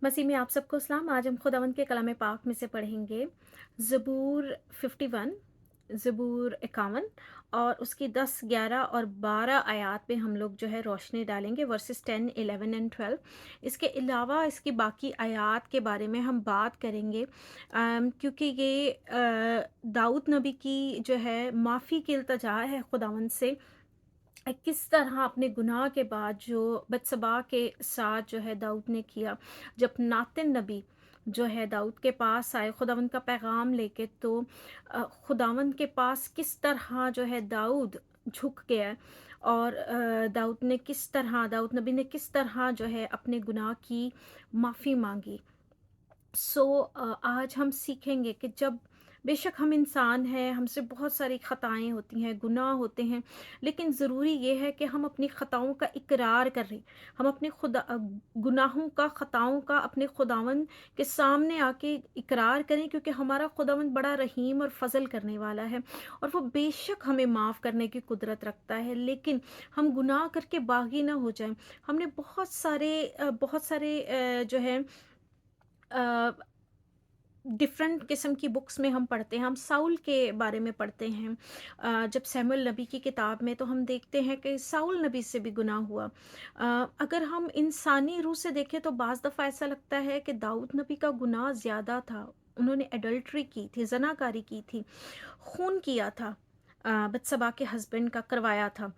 मसीह में आप सबको सलाम। आज हम खुदावंद के कलाम पाक में से पढ़ेंगे ज़बूर 51, ज़बूर 51 और उसकी 10, 11 और 12 आयात पे हम लोग जो है रोशनी डालेंगे, वर्सेस 10, 11 एंड 12। इसके अलावा इसकी बाकी आयात के बारे में हम बात करेंगे, क्योंकि ये दाऊद नबी की जो है माफ़ी की इल्तिजा है खुदावंद से। किस तरह अपने गुनाह के बाद जो बत्सबा के साथ जो है दाऊद ने किया, जब नातिन नबी जो है दाऊद के पास आए खुदावंद का पैगाम लेके, तो खुदावंद के पास किस तरह जो है दाऊद झुक गया, और दाऊद नबी ने किस तरह जो है अपने गुनाह की माफ़ी मांगी। आज हम सीखेंगे कि जब बेशक हम इंसान हैं, हमसे बहुत सारी ख़ताएँ होती हैं, गुनाह होते हैं, लेकिन ज़रूरी ये है कि हम अपनी ख़ताओं का इकरार करें। हम अपने गुनाहों का, ख़ताओं का अपने खुदावंद के सामने आके इकरार करें, क्योंकि हमारा खुदावंद बड़ा रहीम और फ़ज़ल करने वाला है, और वो बेशक हमें माफ़ करने की कुदरत रखता है। लेकिन हम गुनाह करके बागी ना हो जाएँ। हमने बहुत सारे जो है डिफरेंट किस्म की बुक्स में हम पढ़ते हैं। हम साउल के बारे में पढ़ते हैं, जब सैमुअल नबी की किताब में, तो हम देखते हैं कि साउल नबी से भी गुनाह हुआ। अगर हम इंसानी रूह से देखें तो बाज़ दफ़ा ऐसा लगता है कि दाऊद नबी का गुनाह ज़्यादा था। उन्होंने एडल्ट्री की थी, जनाकारी की थी, खून किया था, बत्सबा के हस्बैंड का करवाया था।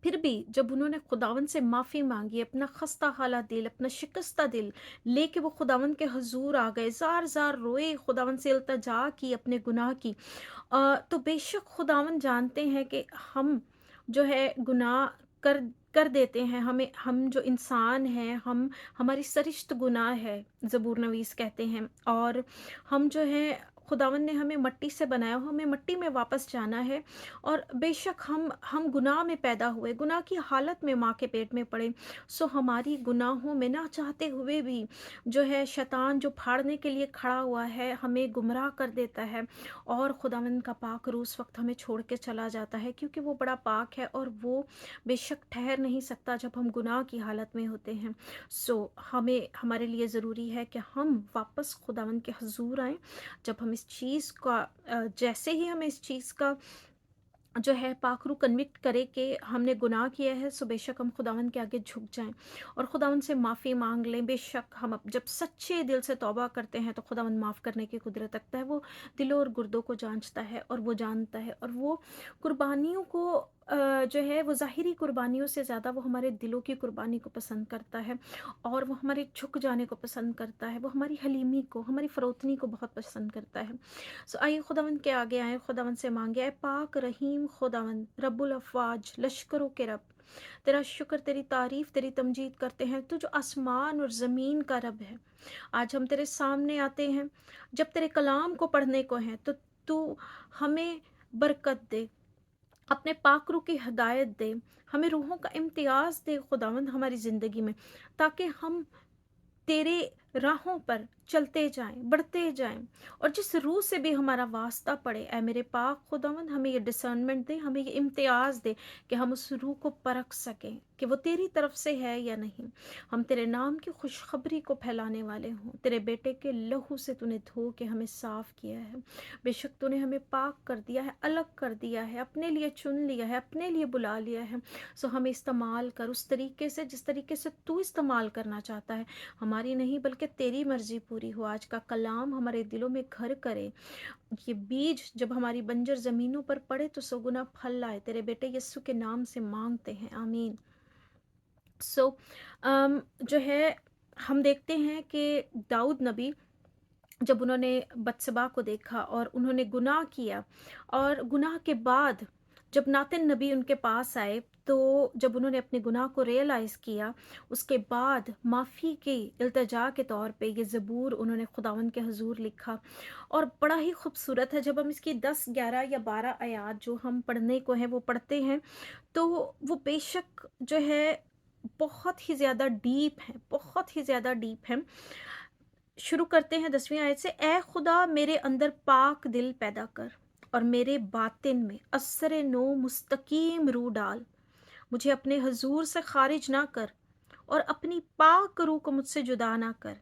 फिर भी जब उन्होंने खुदावंद से माफ़ी मांगी, अपना खस्ता हाला दिल, अपना शिकस्ता दिल लेके वो खुदावंद के हजूर आ गए, जार जार रोए, खुदावंद से इल्तजा की अपने गुनाह की, तो बेशक खुदावंद जानते हैं कि हम जो है गुनाह कर कर देते हैं। हम जो इंसान हैं, हम हमारी सरिश्त गुनाह है, ज़बूर नवीस कहते हैं, और हम जो है खुदावंद ने हमें मट्टी से बनाया हो, हमें मट्टी में वापस जाना है। और बेशक हम गुनाह में पैदा हुए, गुनाह की हालत में माँ के पेट में पड़े। हमारी गुनाहों में ना चाहते हुए भी जो है शैतान जो फाड़ने के लिए खड़ा हुआ है, हमें गुमराह कर देता है, और खुदावंद का पाक रूह उस वक्त हमें छोड़ के चला जाता है, क्योंकि वो बड़ा पाक है और वो बेशक ठहर नहीं सकता जब हम गुनाह की हालत में होते हैं। हमें हमारे लिए ज़रूरी है कि हम वापस खुदावंद के हजूर आएँ। जब हम इस चीज़ का जैसे ही हमें इस चीज़ का जो है पाखरू कन्विक्ट करे कि हमने गुनाह किया है, सो बेशक हम खुदावंद के आगे झुक जाएं और खुदावंद से माफ़ी मांग लें। बेशक जब सच्चे दिल से तौबा करते हैं तो खुदावंद माफ़ करने की कुदरत रखता है। वो दिलों और गुर्दों को जांचता है और वो जानता है, और वो कुर्बानियों को जो है वो ज़ाहिरी कुर्बानियों से ज़्यादा वो हमारे दिलों की कुर्बानी को पसंद करता है, और वो हमारे झुक जाने को पसंद करता है। वो हमारी हलीमी को, हमारी फ़रोतनी को बहुत पसंद करता है। आइए खुदावंद के आगे आए, खुदावंद से मांगे, आए पाक रहीम खुदावंद रब्बुल अफ़वाज, लश्करों के रब, तेरा शुक्र, तेरी तारीफ, तेरी तमजीद करते हैं। तू जो आसमान और ज़मीन का रब है, आज हम तेरे सामने आते हैं। जब तेरे कलाम को पढ़ने को है तो तू हमें बरकत दे, अपने पाक रूह की हदायत दे, हमें रूहों का इम्तियाज़ दे खुदावंद हमारी ज़िंदगी में, ताकि हम तेरे राहों पर चलते जाएं, बढ़ते जाएं, और जिस रूह से भी हमारा वास्ता पड़े, ऐ मेरे पाक खुदावंद हमें ये डिसर्नमेंट दे, हमें ये इम्तियाज़ दे कि हम उस रूह को परख सकें कि वो तेरी तरफ से है या नहीं। हम तेरे नाम की खुशखबरी को फैलाने वाले हों। तेरे बेटे के लहू से तूने धो के हमें साफ़ किया है। बेशक तूने हमें पाक कर दिया है, अलग कर दिया है, अपने लिए चुन लिया है, अपने लिए बुला लिया है। हमें इस्तेमाल कर उस तरीके से जिस तरीके से तू इस्तेमाल करना चाहता है। हमारी नहीं बल्कि तेरी मर्जी पूरी हो। आज का कलाम हमारे दिलों में घर करे, ये बीज जब हमारी बंजर ज़मीनों पर पड़े तो सगुना फल लाए। तेरे बेटे यीशु के नाम से मांगते हैं, आमीन। सो जो है हम देखते हैं कि दाऊद नबी, जब उन्होंने बत्सबा को देखा और उन्होंने गुनाह किया, और गुनाह के बाद जब नातिन नबी उनके पास आए, तो जब उन्होंने अपने गुनाह को रियलाइज़ किया, उसके बाद माफ़ी की इल्तिजा के तौर पे ये ज़बूर उन्होंने खुदावंद के हजूर लिखा। और बड़ा ही खूबसूरत है। जब हम इसकी 10, 11 या 12 आयात जो हम पढ़ने को हैं वो पढ़ते हैं, तो वो बेशक जो है बहुत ही ज़्यादा डीप है, बहुत ही ज़्यादा डीप है। शुरू करते हैं 10वीं आयत से, ए खुदा मेरे अंदर पाक दिल पैदा कर और मेरे बातिन में असर नो मुस्तकीम रूह डाल। मुझे अपने हजूर से खारिज ना कर اور اپنی پاک روح کو مجھ سے جدا نہ کر،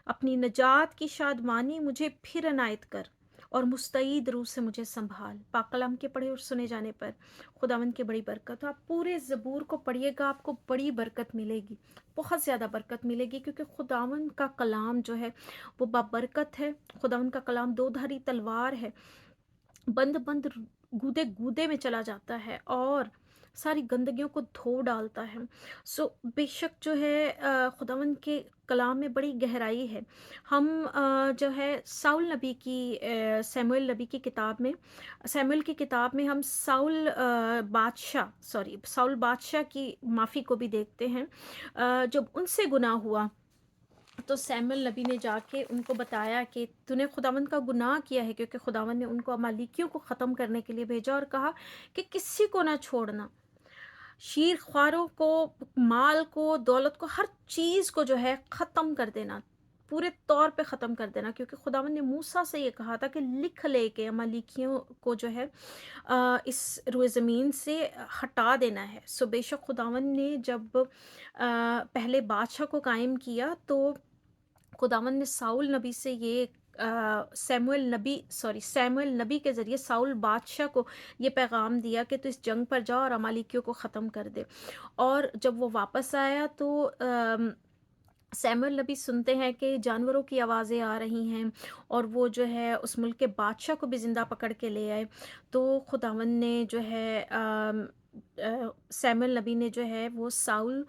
اپنی نجات کی شادمانی مجھے پھر عنایت کر، اور مستعید روح سے مجھے سنبھال۔ پاک کلام کے پڑھے اور سنے جانے پر خداوند کی بڑی برکت۔ تو آپ پورے زبور کو پڑھیے گا، آپ کو بڑی برکت ملے گی، بہت زیادہ برکت ملے گی، کیونکہ خداوند کا کلام جو ہے وہ بابرکت ہے۔ خداوند کا کلام دو دھاری تلوار ہے، بند بند گودے گودے میں چلا جاتا ہے اور ساری گندگیوں کو دھو ڈالتا ہے۔ سو بے شک جو ہے خداوند کے کلام میں بڑی گہرائی ہے۔ ہم جو ہے ساؤل نبی کی سیموئیل نبی کی کتاب میں، سیموئیل کی کتاب میں ہم ساؤل بادشاہ کی معافی کو بھی دیکھتے ہیں۔ جب ان سے گناہ ہوا تو سیموئیل نبی نے جا کے ان کو بتایا کہ تو نے خداوند کا گناہ کیا ہے، کیونکہ خداوند نے ان کو امالیکیوں کو ختم کرنے کے لیے بھیجا، اور کہا کہ کسی کو نہ چھوڑنا، شیر خواروں کو، مال کو، دولت کو، ہر چیز کو جو ہے ختم کر دینا، پورے طور پہ ختم کر دینا، کیونکہ خداوند نے موسیٰ سے یہ کہا تھا کہ لکھ لے کے امالیکیوں کو جو ہے اس روئے زمین سے ہٹا دینا ہے۔ سو بے شک خداوند نے جب پہلے بادشاہ کو قائم کیا تو خداوند نے ساؤل نبی سے یہ سیموئیل نبی کے ذریعے ساؤل بادشاہ کو یہ پیغام دیا کہ تو اس جنگ پر جاؤ اور امالیکیوں کو ختم کر دے۔ اور جب وہ واپس آیا تو سیموئیل نبی سنتے ہیں کہ جانوروں کی آوازیں آ رہی ہیں، اور وہ جو ہے اس ملک کے بادشاہ کو بھی زندہ پکڑ کے لے آئے۔ تو خداوند نے جو ہے سیموئیل نبی نے جو ہے وہ ساؤل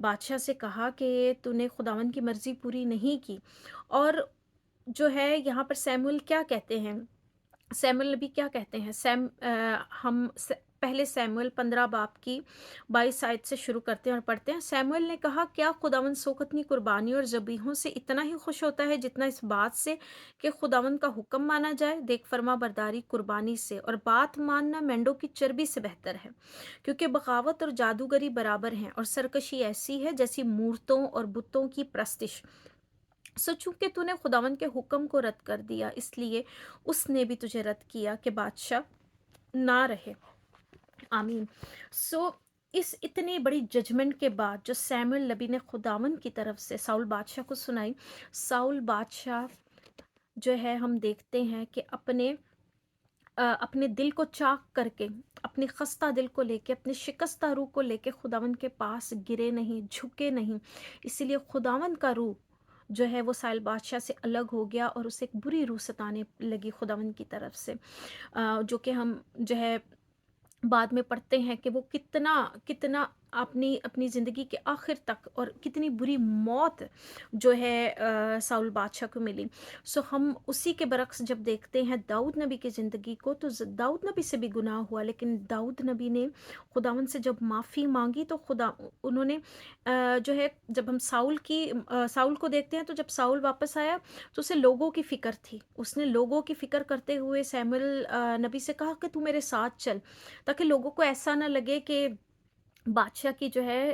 بادشاہ سے کہا کہ تو نے خداوند کی مرضی پوری نہیں کی۔ اور جو ہے یہاں پر سیموئیل کیا کہتے ہیں، سیموئیل نبی کیا کہتے ہیں، پہلے سیموئیل 15 باب کی 22 آیت سے شروع کرتے ہیں اور پڑھتے ہیں۔ سیموئیل نے کہا، کیا خداوند سوختنی قربانی اور ذبیحوں سے اتنا ہی خوش ہوتا ہے جتنا اس بات سے کہ خداوند کا حکم مانا جائے؟ دیکھ فرما برداری قربانی سے اور بات ماننا مینڈوں کی چربی سے بہتر ہے، کیونکہ بغاوت اور جادوگری برابر ہیں، اور سرکشی ایسی ہے جیسی مورتوں اور بتوں کی پرستش۔ سو چونکہ تو نے خداوند کے حکم کو رد کر دیا، اس لیے اس نے بھی تجھے رد کیا کہ بادشاہ نہ رہے۔ آمین۔ سو اس اتنی بڑی ججمنٹ کے بعد جو سیموئیل نبی نے خداوند کی طرف سے ساؤل بادشاہ کو سنائی، ساؤل بادشاہ جو ہے ہم دیکھتے ہیں کہ اپنے دل کو چاک کر کے، اپنی خستہ دل کو لے کے، اپنے شکستہ روح کو لے کے خداوند کے پاس گرے نہیں، جھکے نہیں۔ اسی لیے خداوند کا روح جو ہے وہ سائل بادشاہ سے الگ ہو گیا، اور اسے ایک بری روح ستانے لگی خداوند کی طرف سے، جو کہ ہم جو ہے بعد میں پڑھتے ہیں کہ وہ کتنا کتنا اپنی زندگی کے آخر تک، اور کتنی بری موت جو ہے ساؤل بادشاہ کو ملی۔ سو ہم اسی کے برعکس جب دیکھتے ہیں داؤد نبی کی زندگی کو، تو داؤد نبی سے بھی گناہ ہوا، لیکن داؤد نبی نے خداوند سے جب معافی مانگی تو انہوں نے جو ہے، جب ہم ساؤل کو دیکھتے ہیں، تو جب ساؤل واپس آیا تو اسے لوگوں کی فکر تھی، اس نے لوگوں کی فکر کرتے ہوئے سیموئیل نبی سے کہا کہ تو میرے ساتھ چل، تاکہ لوگوں کو ایسا نہ لگے کہ بادشاہ کی جو ہے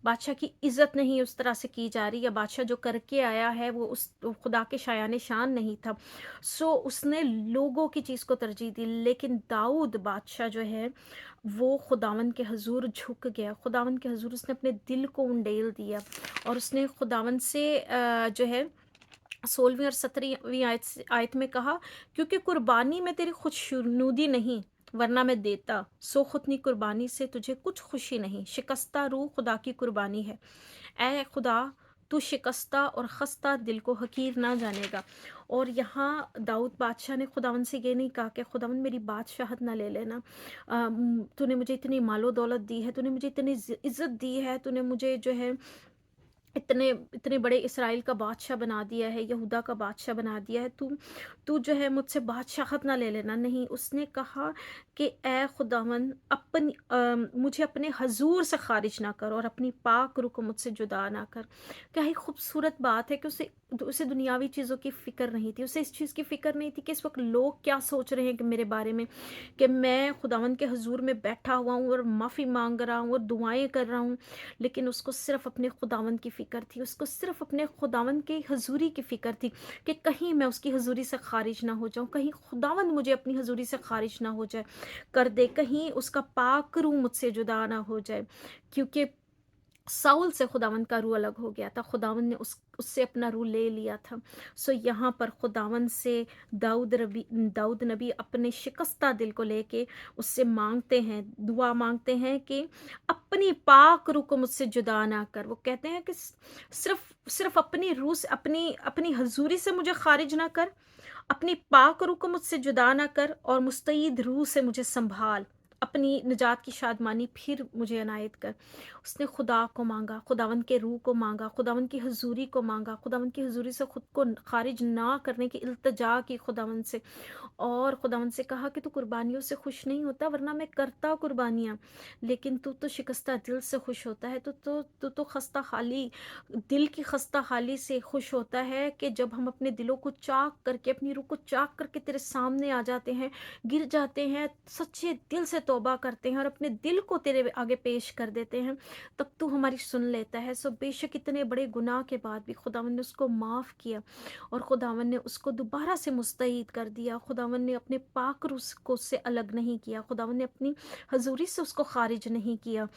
بادشاہ کی عزت نہیں اس طرح سے کی جا رہی، یا بادشاہ جو کر کے آیا ہے وہ اس خدا کے شایان شان نہیں تھا۔ سو اس نے لوگوں کی چیز کو ترجیح دی، لیکن داؤد بادشاہ جو ہے وہ خداوند کے حضور جھک گیا، خداوند کے حضور اس نے اپنے دل کو انڈیل دیا، اور اس نے خداوند سے جو ہے 16ویں اور 17ویں آیت میں کہا، کیونکہ قربانی میں تیری خوشنودی نہیں، ورنہ میں دیتا، سو ختنی قربانی سے تجھے کچھ خوشی نہیں، شکستہ روح خدا کی قربانی ہے، اے خدا تو شکستہ اور خستہ دل کو حقیر نہ جانے گا۔ اور یہاں داؤد بادشاہ نے خداوند سے یہ نہیں کہا کہ خداوند میری بادشاہت نہ لے لینا، تو نے مجھے اتنی مال و دولت دی ہے، تو نے مجھے اتنی عزت دی ہے، تو نے مجھے جو ہے اتنے بڑے اسرائیل کا بادشاہ بنا دیا ہے، یہودا کا بادشاہ بنا دیا ہے، تو جو ہے مجھ سے بادشاہت نہ لے لینا۔ نہیں، اس نے کہا کہ اے خداوند مجھے اپنے حضور سے خارج نہ کر، اور اپنی پاک روح کو مجھ سے جدا نہ کر۔ کیا ہی خوبصورت بات ہے کہ اسے دنیاوی چیزوں کی فکر نہیں تھی، اسے اس چیز کی فکر نہیں تھی کہ اس وقت لوگ کیا سوچ رہے ہیں کہ میرے بارے میں، کہ میں خداوند کے حضور میں بیٹھا ہوا ہوں اور معافی مانگ رہا ہوں اور دعائیں کر رہا ہوں، لیکن اس کو صرف اپنے خداوند کی فکر تھی، اس کو صرف اپنے خداوند کی حضوری کی فکر تھی کہ کہیں میں اس کی حضوری سے خارج نہ ہو جاؤں، کہیں خداوند مجھے اپنی حضوری سے خارج نہ ہو جائے کر دے، کہیں اس کا پاک روح مجھ سے جدا نہ ہو جائے، کیونکہ साउल से खुदावंद का रूह अलग हो गया था, खुदावंद ने उससे अपना रूह ले लिया था। सो यहाँ पर खुदावंद से दाऊद नबी अपने शिकस्ता दिल को लेके उससे माँगते हैं, दुआ माँगते हैं कि अपनी पाक रूह को मुझसे जुदा ना कर। वो कहते हैं कि सिर्फ़ अपनी रूह से, अपनी अपनी हज़ूरी से मुझे ख़ारिज ना कर, अपनी पाक रूह को मुझसे जुदा ना कर और मुस्तईद रूह से मुझे संभाल, अपनी निजात की शादमानी फिर मुझे अनायत कर। उसने खुदा को मांगा, खुदावंद के रूह को मांगा, खुदावंद की हजूरी को मांगा, खुदावंद की हजूरी से खुद को खारिज ना करने की इल्तजा की खुदावंद से, और खुदावंद से कहा कि तू कुर्बानियों से खुश नहीं होता, वरना मैं करता कुर्बानियाँ, लेकिन तू तो शिकस्ता दिल से खुश होता है। तू तो खस्ता हाली, दिल की खस्ता हाली से खुश होता है कि जब हम अपने दिलों को चाक करके, अपनी रूह को चाक करके तेरे सामने आ जाते हैं, गिर जाते हैं, सच्चे दिल से तौबा करते हैं और अपने दिल को तेरे आगे पेश कर देते हैं, तब तू हमारी सुन लेता है। सो बेशक इतने बड़े गुनाह के बाद भी खुदावन ने उसको माफ़ किया और खुदावन ने उसको दोबारा से मुस्तईद कर दिया। खुदावन ने अपने पाक रूह को उससे अलग नहीं किया, खुदावन ने अपनी हजूरी से उसको खारिज नहीं किया।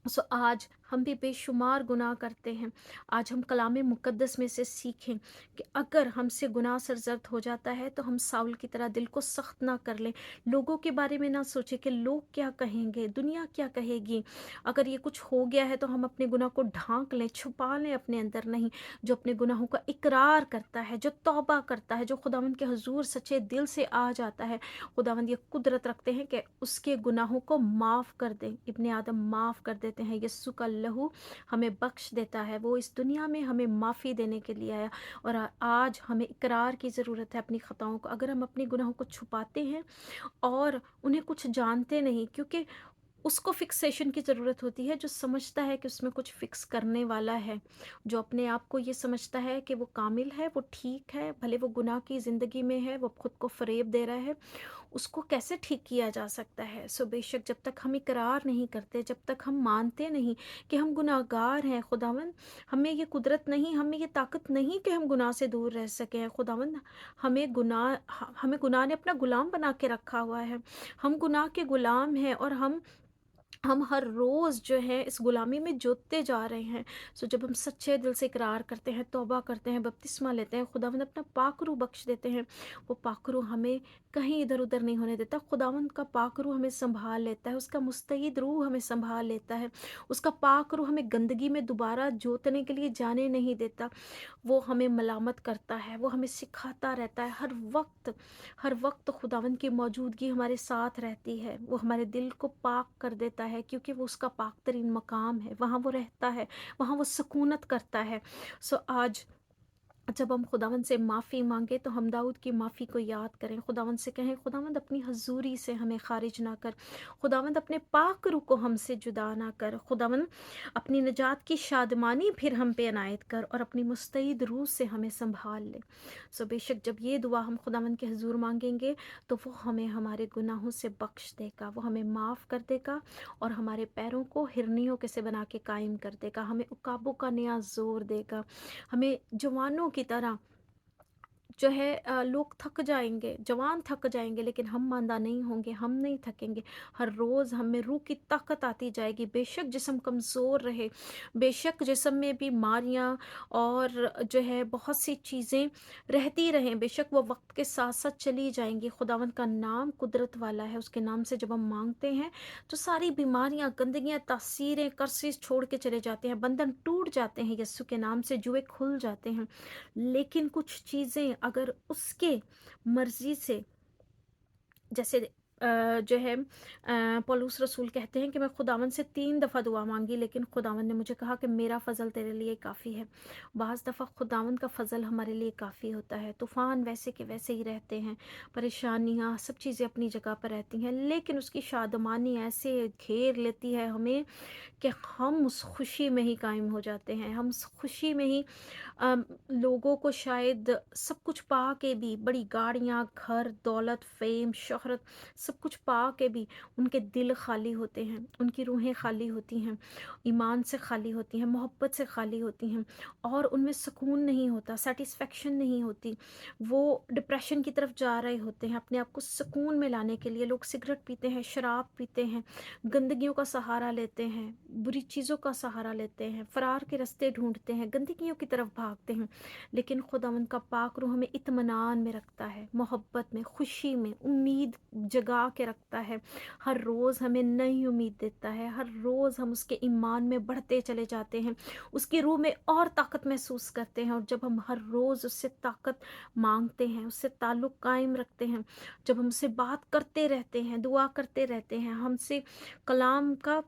सो आज हम भी बेशुमार गुनाह करते हैं। आज हम कलाम मुक़द्दस में से सीखें कि अगर हमसे गुनाह सरज़द हो जाता है तो हम साउल की तरह दिल को सख्त ना कर लें। लोगों के बारे में ना सोचें कि लोग क्या कहेंगे, दुनिया क्या कहेगी। अगर ये कुछ हो गया है तो हम अपने गुनाह को ढाँक लें, छुपा लें अपने अंदर नहीं। जो अपने गुनाहों का इकरार करता है, जो तौबा करता है, जो खुदावंद के हुज़ूर सच्चे दिल से आ जाता है, खुदावंद ये कुदरत रखते हैं कि उसके गुनाहों को माफ़ कर दें। इब्ने आदम माफ़ कर देते हैं। यस्सु का लहू हमें बख्श देता है। वो इस दुनिया में हमें माफ़ी देने के लिए आया और आज हमें इकरार की ज़रूरत है अपनी ख़ताओं को। अगर हम अपने गुनाहों को छुपाते हैं और उन्हें कुछ जानते नहीं, क्योंकि उसको फिक्सेशन की ज़रूरत होती है जो समझता है कि उसमें कुछ फ़िक्स करने वाला है, जो अपने आप को ये समझता है कि वो कामिल है, वो ठीक है, भले वो गुनाह की ज़िंदगी में है, वो खुद को फ़रेब दे रहा है, उसको कैसे ठीक किया जा सकता है। सो बेशक जब तक हम इकरार नहीं करते, जब तक हम मानते नहीं कि हम गुनाहगार हैं, खुदावंद हमें ये कुदरत नहीं, हमें ये ताकत नहीं कि हम गुनाह से दूर रह सकें। खुदावंद हमें गुनाह ने अपना गुलाम बना के रखा हुआ है। हम गुनाह के गुलाम हैं और हम हर रोज़ जो है इस गुलामी में जोतते जा रहे हैं। सो जब हम सच्चे दिल से इकरार करते हैं, तौबा करते हैं, बपतिस्मा लेते हैं, खुदावंद अपना पाक रूह बख्श देते हैं। वो पाक रूह हमें कहीं इधर-उधर नहीं होने देता। खुदावंद का पाक रूह हमें सँभाल लेता है, उसका मुस्तईद रूह हमें सँभाल लेता है। उसका पाक रूह हमें गंदगी में दोबारा जोतने के लिए जाने नहीं देता। वो हमें मलामत करता है, वो हमें सिखाता रहता है हर वक्त खुदावंद की मौजूदगी हमारे साथ रहती है। वो हमारे दिल को पाक कर देता है क्योंकि वो उसका पाक तरीन मकाम है, वहाँ वो रहता है, वहाँ वो सकूनत करता है। सो आज जब हम खुदावंद से माफ़ी मांगे तो हम दाऊद की माफ़ी को याद करें, खुदावंद से कहें खुदावंद अपनी हजूरी से हमें खारिज ना कर, खुदावंद अपने पाक रूह को हमसे जुदा ना कर, खुदावंद अपनी निजात की शादमानी फिर हम पे अनायत कर और अपनी मुस्तईद रूह से हमें संभाल ले। सो बेशक जब ये दुआ हम खुदावंद के हजूर मांगेंगे तो वो हमें हमारे गुनाहों से बख्श देगा, वो हमें माफ़ कर देगा और हमारे पैरों को हिरनियों के से बना के कायम कर देगा, हमें उकाबों का नया जोर देगा, हमें जवानों की तरह जो है लोग थक जाएँगे, जवान थक जाएँगे लेकिन हम माँदा नहीं होंगे, हम नहीं थकेंगे। हर रोज़ हम में रूह की ताकत आती जाएगी, बेशक जिस्म कमज़ोर रहे, बेशक जिस्म में बीमारियाँ और जो है बहुत सी चीज़ें रहती रहें, बेशक वो वक़्त के साथ-साथ चली जाएँगी। खुदावंद का नाम कुदरत वाला है, उसके नाम से जब हम माँगते हैं, तो सारी बीमारियाँ, गंदगियाँ, तासीरें, कर्सेस छोड़ के चले जाते हैं, बंधन टूट जाते हैं यीशु के नाम से, जुए खुल जाते हैं। लेकिन कुछ चीज़ें अगर उसके मर्ज़ी से, जैसे जो है पौलुस रसूल कहते हैं कि मैं खुदावन से 3 दफ़ा दुआ मांगी लेकिन खुदावन ने मुझे कहा कि मेरा फ़ज़ल तेरे लिए काफ़ी है। बाज़ दफ़ा खुदावन का फ़ज़ल हमारे लिए काफ़ी होता है। तूफ़ान वैसे के वैसे ही रहते हैं, परेशानियाँ सब चीज़ें अपनी जगह पर रहती हैं, लेकिन उसकी शादमानी ऐसे घेर लेती है हमें कि हम उस खुशी में ही कायम हो जाते हैं। हम उस खुशी में ही लोगों को शायद सब कुछ पा के भी, बड़ी गाड़ियाँ, घर, दौलत, फ़ेम, शोहरत सब कुछ पा के भी उनके दिल खाली होते हैं, उनकी रूहें खाली होती हैं, ईमान से खाली होती हैं, मोहब्बत से खाली होती हैं, और उनमें सुकून नहीं होता, सेटिस्फेक्शन नहीं होती। वो डिप्रेशन की तरफ जा रहे होते हैं। अपने आप को सुकून में लाने के लिए लोग सिगरेट पीते हैं, शराब पीते हैं, गंदगियों का सहारा लेते हैं, बुरी चीज़ों का सहारा लेते हैं, फ़रार के रास्ते ढूंढते हैं, गंदगियों की तरफ भागते हैं। लेकिन खुदावंद का पाक रूह हमें इत्मीनान में रखता है, मोहब्बत में, खुशी में, उम्मीद जगा के रखता है। हर रोज़ हमें नई उम्मीद देता है, हर रोज़ हम उसके ईमान में बढ़ते चले जाते हैं, उसकी रूह में और ताकत महसूस करते हैं। और जब हम हर रोज़ उससे ताकत मांगते हैं, उससे ताल्लुक़ कायम रखते हैं, जब हम उससे बात करते रहते हैं, दुआ करते रहते हैं, हमसे कलाम का,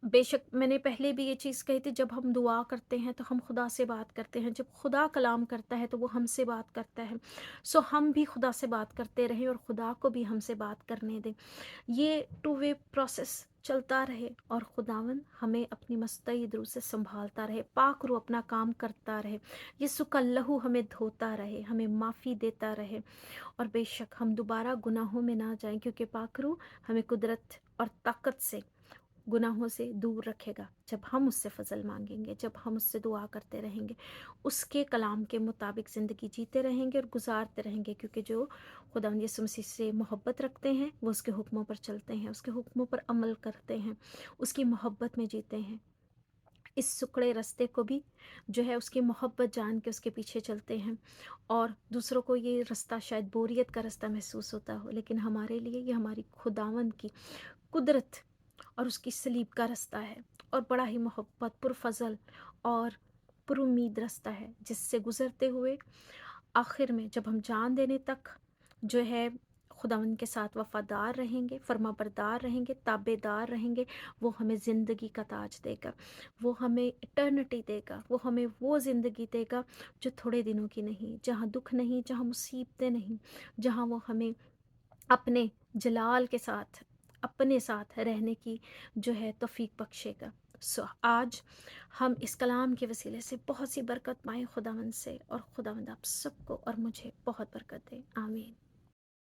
बेशक मैंने पहले भी ये चीज़ कही थी, जब हम दुआ करते हैं तो हम खुदा से बात करते हैं, जब खुदा कलाम करता है तो वो हमसे बात करता है। सो हम भी खुदा से बात करते रहें और खुदा को भी हमसे बात करने दें। ये टू वे प्रोसेस चलता रहे और खुदावन हमें अपनी मुस्तैद रूह से संभालता रहे, पाक रूह अपना काम करता रहे, यीशु का लहू हमें धोता रहे, हमें माफ़ी देता रहे, और बेशक हम दोबारा गुनाहों में ना जाएं, क्योंकि पाक रूह हमें कुदरत और ताकत से, गुनाहों से दूर रखेगा। जब हम उससे फ़ज़ल मांगेंगे, जब हम उससे दुआ करते रहेंगे, उसके कलाम के मुताबिक ज़िंदगी जीते रहेंगे और गुजारते रहेंगे, क्योंकि जो खुदावंद यीशु मसीह से मोहब्बत रखते हैं वो उसके हुक्मों पर चलते हैं, उसके हुक्मों पर अमल करते हैं, उसकी मोहब्बत में जीते हैं। इस सुकड़े रास्ते को भी जो है उसकी मोहब्बत जान के उसके पीछे चलते हैं। और दूसरों को ये रास्ता शायद बोरियत का रास्ता महसूस होता हो, लेकिन हमारे लिए ये हमारी खुदावंद की कुदरत और उसकी सलीब का रास्ता है, और बड़ा ही मोहब्बत पुरफज़ल और पुरुम्मीद रास्ता है, जिससे गुज़रते हुए आखिर में जब हम जान देने तक जो है खुदावंद के साथ वफ़ादार रहेंगे, फर्माबरदार रहेंगे, ताबेदार रहेंगे, वो हमें ज़िंदगी का ताज देगा, वो हमें इटर्निटी देगा, वो हमें वो ज़िंदगी देगा जो थोड़े दिनों की नहीं, जहाँ दुख नहीं, जहाँ मुसीबतें नहीं, जहाँ वो हमें अपने जलाल के साथ, अपने साथ रहने की जो है तौफ़ीक बख्शेगा। सो आज हम इस कलाम के वसीले से बहुत सी बरकत पाएँ खुदावंद से, और खुदावंद आप सबको और मुझे बहुत बरकत दे। आमीन।